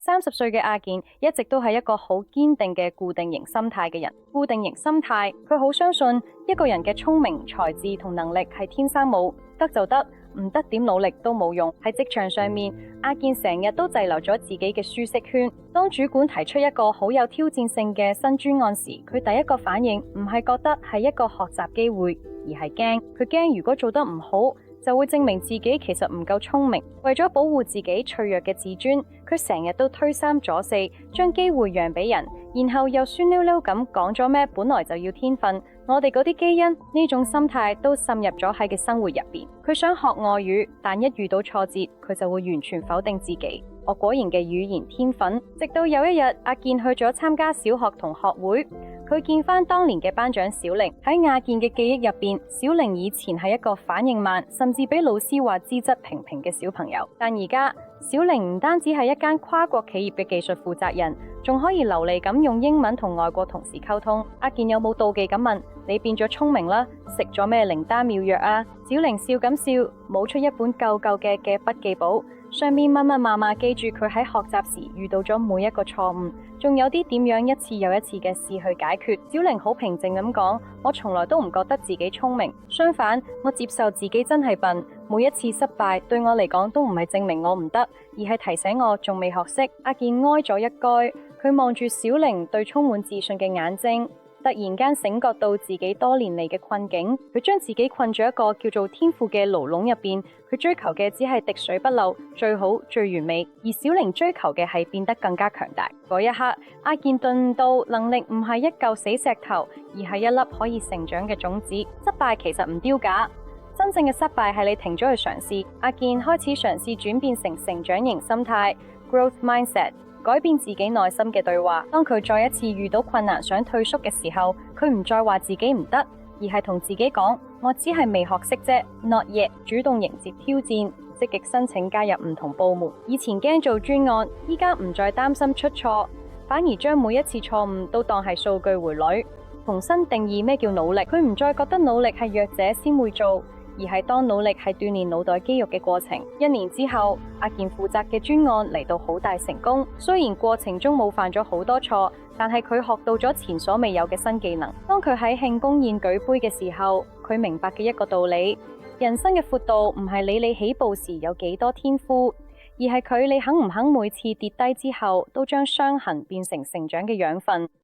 30歲嘅阿健一直都係一個好堅定嘅固定型心態嘅人。固定型心態，佢好相信一個人嘅聰明、才智同能力係天生冇，得就得，唔得點努力都冇用。喺職場上面，阿健成日都滯留咗自己嘅舒適圈。當主管提出一個好有挑戰性嘅新專案時，佢第一個反應唔係覺得係一個學習機會，而係驚。佢驚如果做得唔好，就會證明自己其實唔夠聰明。為咗保護自己脆弱嘅自尊，佢成日都推三阻四，將機會讓俾人，然後又酸溜溜咁講咗咩本來就要天分，我哋嗰啲基因，呢種心態都滲入咗喺佢生活入邊。佢想學外語，但一遇到挫折，佢就會完全否定自己。我果然嘅語言天分。直到有一日，阿健去咗參加小學同學會，佢見翻當年嘅班長小玲。喺阿健嘅記憶入邊，小玲以前係一個反應慢，甚至俾老師話資質平平嘅小朋友。但而家小玲唔單止係一間跨國企業嘅技術負責人，仲可以流利咁用英文同外國同事溝通。阿健有冇妒忌咁問：你變咗聰明啦？食咗咩靈丹妙藥啊？小玲笑咁笑，冇出一本舊舊嘅筆記簿，上面密密麻麻記住佢喺學習時遇到咗每一個錯誤，仲有啲點樣一次又一次嘅試去解決。小玲好平靜咁講：我從來都唔覺得自己聰明，相反，我接受自己真係笨。每一次失敗對我嚟講都唔係證明我唔得，而係提醒我仲未學識。阿健哀咗一句，佢望住小玲對充滿自信嘅眼睛，突然間醒覺到自己多年嚟嘅困境。佢將自己困住一個叫做天賦嘅牢籠入邊，佢追求嘅只係滴水不漏、最好最完美，而小玲追求嘅係變得更加強大。嗰一刻，阿健頓悟到能力唔係一嚿死石頭，而係一粒可以成長嘅種子。失敗其實唔丟架，真正嘅失敗係你停咗去嘗試。阿健開始嘗試轉變成成長型心態 （growth mindset）， 改變自己內心嘅對話。當佢再一次遇到困難想退縮嘅時候，佢唔再話自己唔得，而係同自己講：我只係未學識啫 ，not yet。主動迎接挑戰，積極申請加入唔同部門。以前驚做專案，依家唔再擔心出錯，反而將每一次錯誤都當係數據回捋，重新定義咩叫努力。佢唔再覺得努力係弱者先會做，而係當努力係鍛煉腦袋肌肉嘅過程。1年之後，阿健負責嘅專案嚟到好大成功。雖然過程中冇犯咗好多錯，但係佢學到咗前所未有嘅新技能。當佢喺慶功宴舉杯嘅時候，佢明白嘅一個道理：人生嘅闊度唔係你起步時有幾多天賦，而係你肯唔肯每次跌低之後都將傷痕變成成長嘅養分。